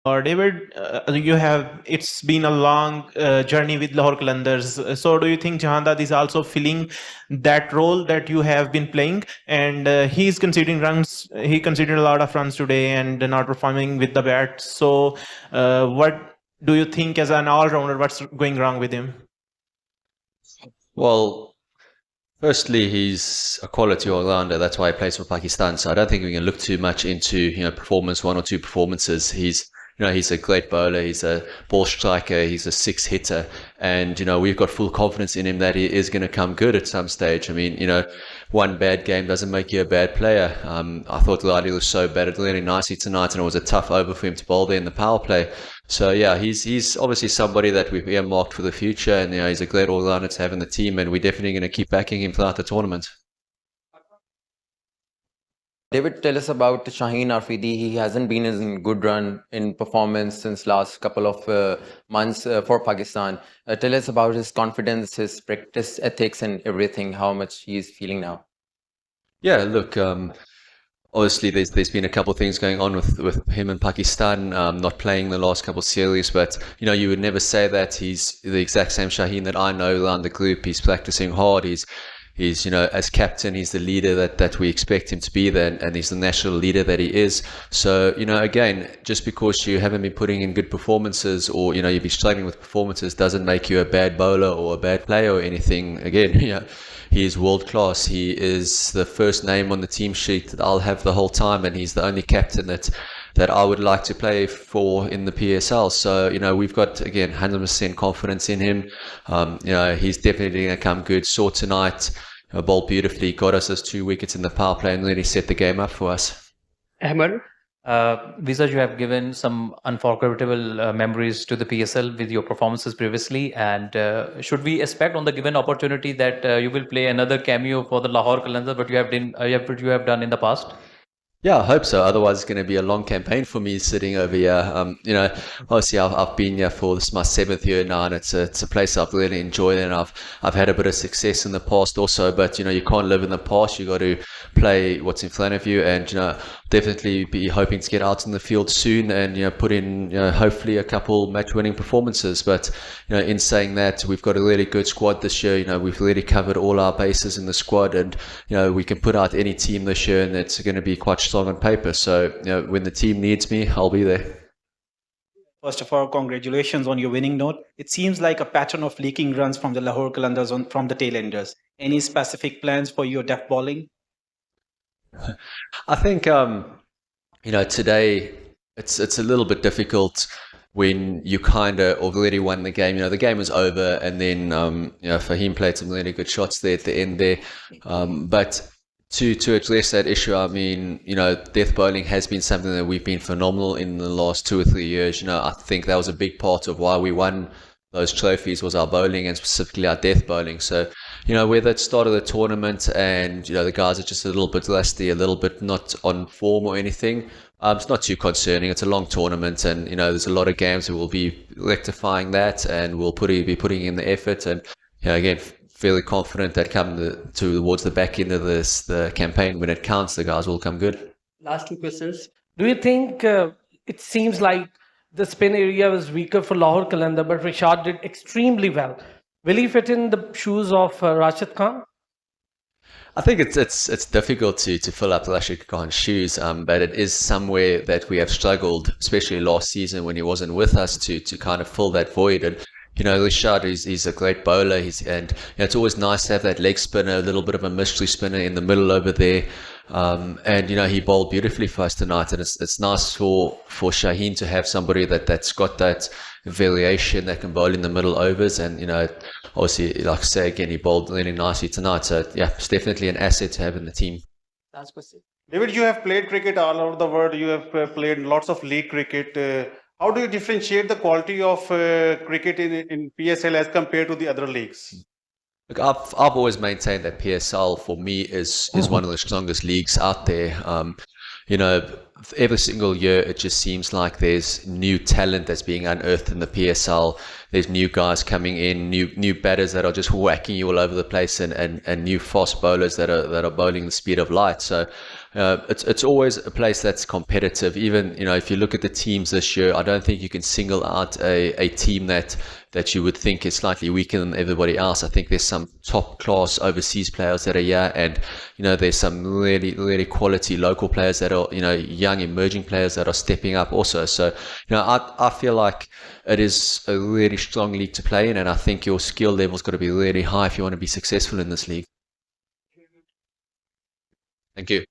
David, it's been a long journey with Lahore Qalandars. So, do you think Jahandad is also filling that role that you have been playing? And he's conceding runs. He conceded a lot of runs today and not performing with the bat. So, what do you think as an all-rounder? What's going wrong with him? Well, firstly, he's a quality all-rounder. That's why he plays for Pakistan. So I don't think we can look too much into, performance, one or two performances. He's a great bowler. He's a ball striker. He's a six hitter. And, we've got full confidence in him that he is going to come good at some stage. I mean, one bad game doesn't make you a bad player. I thought Ladi was so bad at really nicely tonight, and it was a tough over for him to bowl there in the power play. So yeah, he's obviously somebody that we've earmarked for the future, and he's a great all-rounder to have in the team, and we're definitely going to keep backing him throughout the tournament. David, tell us about Shaheen Arfidi. He hasn't been in good run in performance since last couple of months for Pakistan. Tell us about his confidence, his practice ethics, and everything. How much he is feeling now. Yeah, look, obviously there's been a couple of things going on with him in Pakistan, not playing the last couple of series, but you would never say that. He's the exact same Shaheen that I know around the group. He's practicing hard. He's as captain, he's the leader that we expect him to be there, and he's the national leader that he is. So, again, just because you haven't been putting in good performances, or, you've been struggling with performances, doesn't make you a bad bowler or a bad player or anything. Again, he is world class. He is the first name on the team sheet that I'll have the whole time, and he's the only captain that I would like to play for in the PSL. So, we've got, again, 100% confidence in him. He's definitely going to come good. Saw tonight, bowled beautifully, got us those 2 wickets in the power play, and really set the game up for us. Ahmed? Visa, you have given some unforgettable memories to the PSL with your performances previously, and should we expect on the given opportunity that you will play another cameo for the Lahore Qalandars, but you have done in the past? Yeah, I hope so. Otherwise, it's going to be a long campaign for me sitting over here. Obviously, I've been here for this is my 7th year now, and it's a place I've really enjoyed, and I've had a bit of success in the past also. But you can't live in the past. You got to play what's in front of you, and definitely be hoping to get out in the field soon, and put in hopefully a couple match-winning performances. But in saying that, we've got a really good squad this year. We've really covered all our bases in the squad, and we can put out any team this year, and it's going to be quite strong on paper. So, when the team needs me, I'll be there. First of all, congratulations on your winning note. It seems like a pattern of leaking runs from the Lahore Qalandars from the tailenders. Any specific plans for your death bowling? I think today it's a little bit difficult when you kind of already won the game. The game was over, and then Fahim played some really good shots there at the end there. But to address that issue, I mean, death bowling has been something that we've been phenomenal in the last 2 or 3 years. I think that was a big part of why we won those trophies, was our bowling, and specifically our death bowling. So, whether it's start of the tournament and, the guys are just a little bit rusty, a little bit not on form or anything, it's not too concerning. It's a long tournament, and, there's a lot of games that will be rectifying that, and we'll be putting in the effort. And, again, fairly confident that towards the back end of the campaign, when it counts, the guys will come good. Last two questions. Do you think it seems like the spin area was weaker for Lahore Qalandar, but Rashad did extremely well? Will he fit in the shoes of Rashid Khan? I think it's difficult to fill up Rashid Khan's shoes, but it is somewhere that we have struggled, especially last season when he wasn't with us, to kind of fill that void. And Rashad he's a great bowler. It's always nice to have that leg spinner, a little bit of a mystery spinner in the middle over there. And he bowled beautifully for us tonight, and it's nice for Shaheen to have somebody that's got that variation, that can bowl in the middle overs. And obviously, like I say again, he bowled really nicely tonight. So yeah, it's definitely an asset to have in the team. Last question. David, you have played cricket all over the world. You have played lots of league cricket. How do you differentiate the quality of cricket in PSL as compared to the other leagues? Look, I've always maintained that PSL for me is one of the strongest leagues out there. Every single year it just seems like there's new talent that's being unearthed in the PSL. There's new guys coming in, new batters that are just whacking you all over the place, and new fast bowlers that are bowling the speed of light. So it's always a place that's competitive. Even, if you look at the teams this year, I don't think you can single out a team that you would think is slightly weaker than everybody else. I think there's some top class overseas players that are here, and there's some really, really quality local players that are, young emerging players that are stepping up also. So I feel like it is a really strong league to play in, and I think your skill level's got to be really high if you want to be successful in this league. Thank you.